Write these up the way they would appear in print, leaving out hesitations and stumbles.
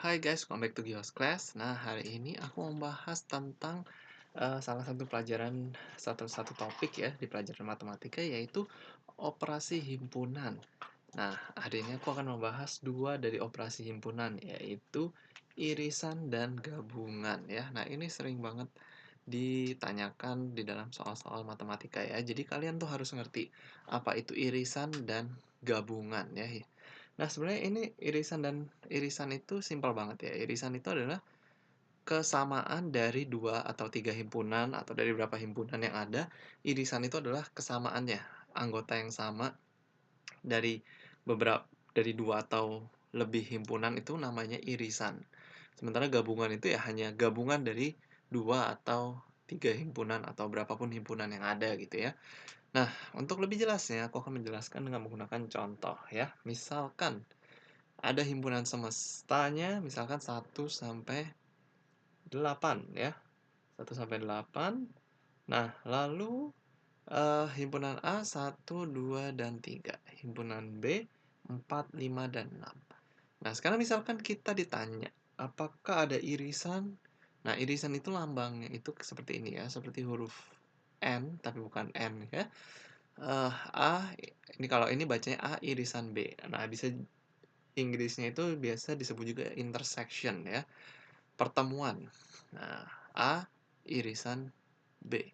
Hai guys, welcome back to Gios Class. Nah, hari ini aku mau bahas tentang salah satu pelajaran, satu topik ya di pelajaran matematika, yaitu operasi himpunan. Nah, hari ini aku akan membahas dua dari operasi himpunan, yaitu irisan dan gabungan ya. Nah, ini sering banget ditanyakan di dalam soal-soal matematika ya. Jadi kalian tuh harus ngerti apa itu irisan dan gabungan ya. Nah, sebenarnya ini irisan itu simpel banget ya. Irisan itu adalah kesamaan dari 2 atau 3 himpunan atau dari berapa himpunan yang ada. Irisan itu adalah kesamaannya, anggota yang sama dari dari 2 atau lebih himpunan itu namanya irisan. Sementara gabungan itu ya hanya gabungan dari 2 atau 3 himpunan atau berapapun himpunan yang ada gitu ya. Nah, untuk lebih jelasnya aku akan menjelaskan dengan menggunakan contoh ya. Misalkan ada himpunan semestanya misalkan 1 sampai 8 ya, 1 sampai 8. Nah, lalu, himpunan A 1, 2, dan 3, himpunan B 4, 5, dan 6. Nah, sekarang misalkan kita ditanya, apakah ada irisan? Nah, irisan itu lambangnya itu seperti ini ya, seperti huruf N, tapi bukan N ya. A, ini kalau ini bacanya A irisan B. Nah, bisa Inggrisnya itu biasa disebut juga intersection ya, pertemuan. Nah, A irisan B.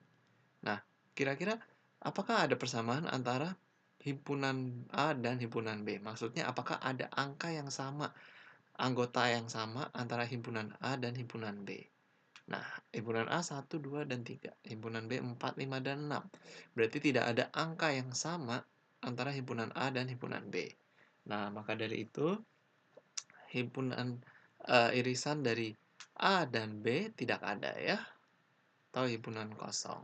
Nah, kira-kira apakah ada persamaan antara himpunan A dan himpunan B? Maksudnya apakah ada angka yang sama, anggota yang sama antara himpunan A dan himpunan B? Nah, himpunan A 1, 2, dan 3, himpunan B 4, 5, dan 6. Berarti tidak ada angka yang sama antara himpunan A dan himpunan B. Nah, maka dari itu irisan dari A dan B tidak ada ya, atau himpunan kosong.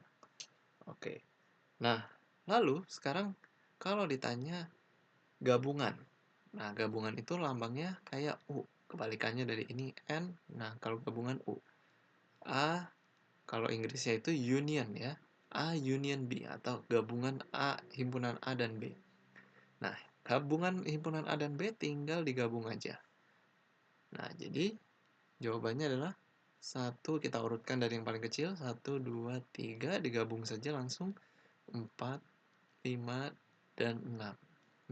Oke. Nah, lalu sekarang kalau ditanya gabungan. Nah, gabungan itu lambangnya kayak U, kebalikannya dari ini N. Nah, kalau gabungan U. A, kalau Inggrisnya itu union ya. A union B atau gabungan A, himpunan A dan B. Nah, gabungan himpunan A dan B tinggal digabung aja. Nah, jadi jawabannya adalah 1, kita urutkan dari yang paling kecil, 1, 2, 3, digabung saja langsung 4, 5, dan 6.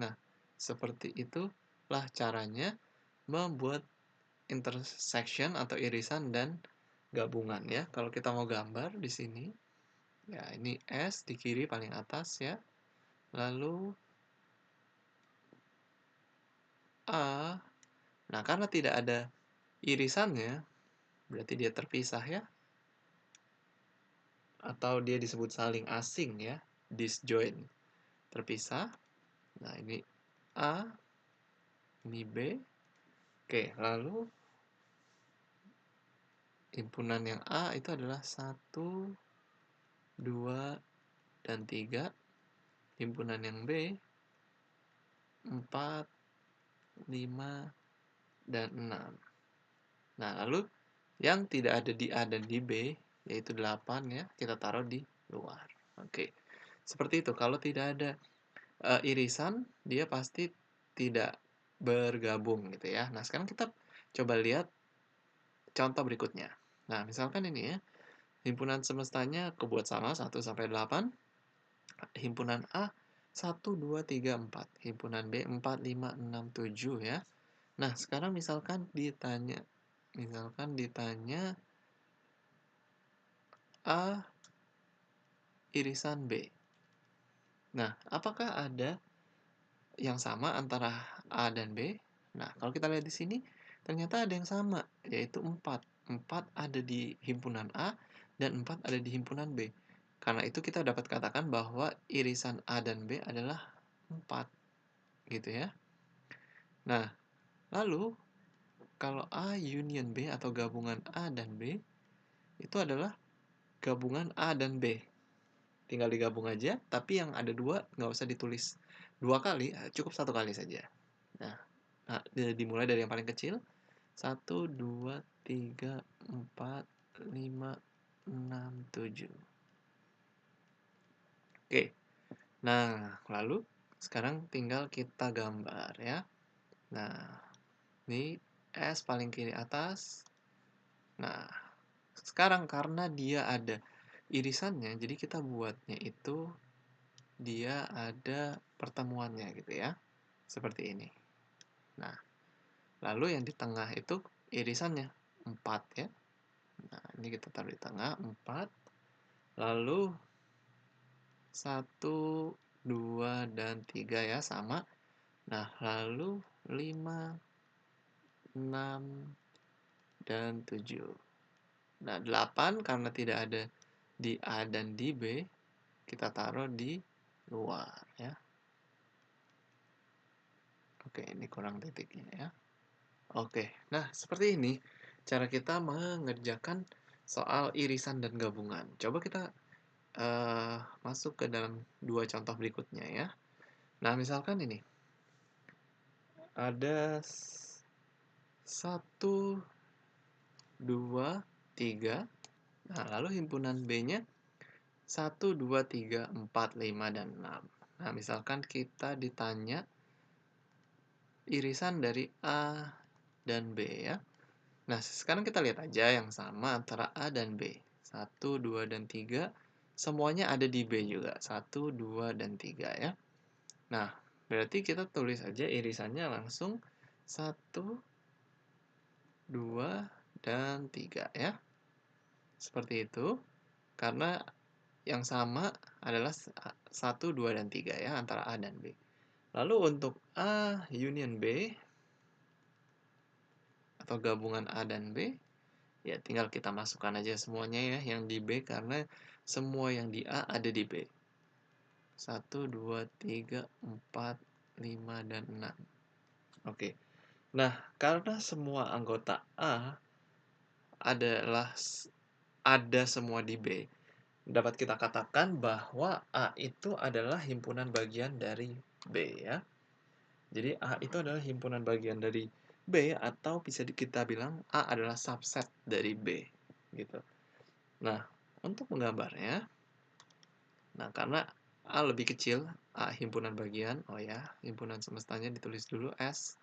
Nah, seperti itulah caranya membuat intersection atau irisan dan gabungan ya. Kalau kita mau gambar di sini, ya ini S di kiri paling atas ya. Lalu A. Nah, karena tidak ada irisannya, berarti dia terpisah ya. Atau dia disebut saling asing ya, disjoint, terpisah. Nah, ini A, ini B. Oke, lalu himpunan yang A itu adalah 1, 2, dan 3. Himpunan yang B 4, 5, dan 6. Nah, lalu yang tidak ada di A dan di B, yaitu 8 ya, kita taruh di luar. Oke, seperti itu. Kalau tidak ada irisan, dia pasti tidak bergabung gitu ya. Nah, sekarang kita coba lihat contoh berikutnya. Nah, misalkan ini ya, himpunan semestanya kebuat sama 1 sampai 8. Himpunan A 1, 2, 3, 4, himpunan B 4, 5, 6, 7 ya. Nah, sekarang misalkan ditanya A irisan B. Nah, apakah ada yang sama antara A dan B? Nah, kalau kita lihat di sini, ternyata ada yang sama, yaitu 4. 4 ada di himpunan A, dan 4 ada di himpunan B. Karena itu kita dapat katakan bahwa irisan A dan B adalah 4, gitu ya. Nah, lalu kalau A union B atau gabungan A dan B, itu adalah gabungan A dan B. Tinggal digabung aja, tapi yang ada 2 nggak usah ditulis 2 kali, cukup 1 kali saja. Nah, dimulai dari yang paling kecil, 1, 2, 3, 4, 5, 6, 7. Oke, nah lalu sekarang tinggal kita gambar ya. Nah, ini S paling kiri atas. Nah, sekarang karena dia ada irisannya, jadi kita buatnya itu dia ada pertemuannya gitu ya. Seperti ini. Nah, lalu yang di tengah itu irisannya 4 ya. Nah, ini kita taruh di tengah 4. Lalu 1, 2, dan 3 ya sama. Nah, lalu 5, 6, dan 7. Nah, 8 karena tidak ada di A dan di B, kita taruh di luar ya. Oke, ini kurang titiknya ya. Oke, nah seperti ini cara kita mengerjakan soal irisan dan gabungan. Coba kita masuk ke dalam dua contoh berikutnya ya. Nah, misalkan ini ada 1, 2, 3. Nah, lalu himpunan B-nya 1, 2, 3, 4, 5, dan 6. Nah, misalkan kita ditanya irisan dari A dan B ya. Nah, sekarang kita lihat aja yang sama antara A dan B. 1, 2, dan 3. Semuanya ada di B juga. 1, 2, dan 3 ya. Nah, berarti kita tulis aja irisannya langsung 1, 2, dan 3 ya. Seperti itu. Karena yang sama adalah 1, 2, dan 3 ya, antara A dan B. Lalu untuk A union B, atau gabungan A dan B, ya tinggal kita masukkan aja semuanya ya, yang di B, karena semua yang di A ada di B. 1, 2, 3, 4, 5, dan 6. Oke. Nah, karena semua anggota A adalah ada semua di B, dapat kita katakan bahwa A itu adalah himpunan bagian dari B ya. Jadi A itu adalah himpunan bagian dari B, atau bisa kita bilang A adalah subset dari B gitu. Nah, untuk menggambarnya, nah karena A lebih kecil, A himpunan bagian, oh ya, himpunan semestanya ditulis dulu S.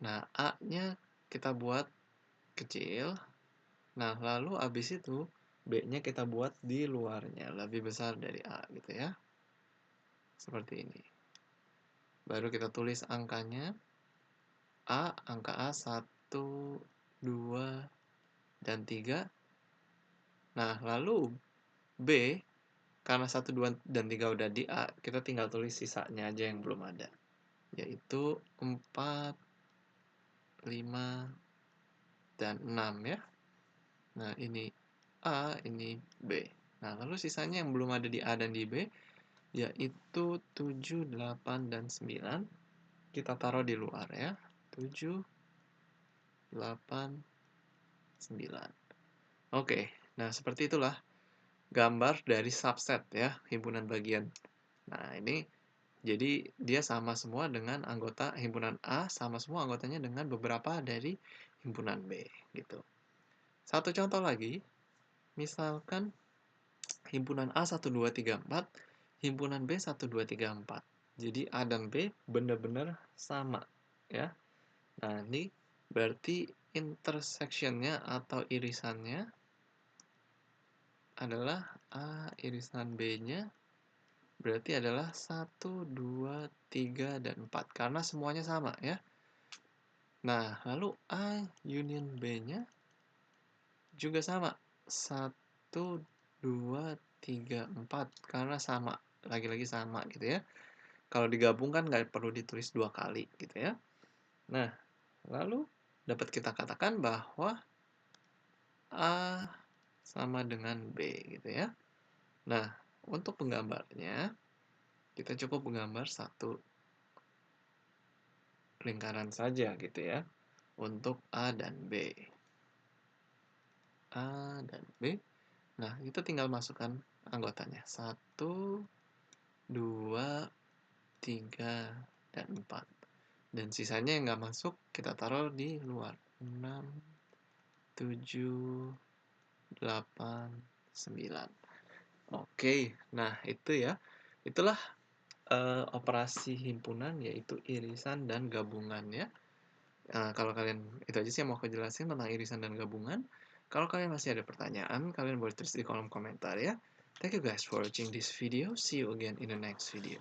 Nah, A-nya kita buat kecil. Nah, lalu habis itu B-nya kita buat di luarnya, lebih besar dari A gitu ya. Seperti ini. Baru kita tulis angkanya. A, angka A 1, 2, dan 3. Nah, lalu B, karena 1, 2, dan 3 udah di A, kita tinggal tulis sisanya aja yang belum ada. Yaitu 4, 5, dan 6 ya. Nah, ini A, ini B. Nah, lalu sisanya yang belum ada di A dan di B, yaitu 7, 8, dan 9. Kita taruh di luar ya. 7, 8, 9. Oke, nah seperti itulah gambar dari subset ya, himpunan bagian. Nah, ini jadi dia sama semua dengan anggota himpunan A, sama semua anggotanya dengan beberapa dari himpunan B gitu. Satu contoh lagi, misalkan himpunan A 1, 2, 3, 4, himpunan B 1, 2, 3, 4. Jadi A dan B benar-benar sama ya. Nah, ini berarti intersection-nya atau irisannya adalah A irisan B-nya berarti adalah 1, 2, 3, dan 4. Karena semuanya sama ya. Nah, lalu A union B-nya juga sama. 1, 2, 3, 4. Karena sama. Lagi-lagi sama gitu ya. Kalau digabungkan nggak perlu ditulis 2 kali gitu ya. Nah, lalu dapat kita katakan bahwa A sama dengan B gitu ya. Nah, untuk penggambarnya, kita cukup menggambar satu lingkaran saja gitu ya, untuk A dan B. A dan B. Nah, kita tinggal masukkan anggotanya. 1, 2, 3, dan 4. Dan sisanya yang nggak masuk, kita taruh di luar. 6, 7, 8, 9. Oke, nah itu ya. Itulah operasi himpunan, yaitu irisan dan gabungan ya. Kalau kalian itu aja sih yang mau aku jelasin tentang irisan dan gabungan. Kalau kalian masih ada pertanyaan, kalian boleh tulis di kolom komentar ya. Thank you guys for watching this video. See you again in the next video.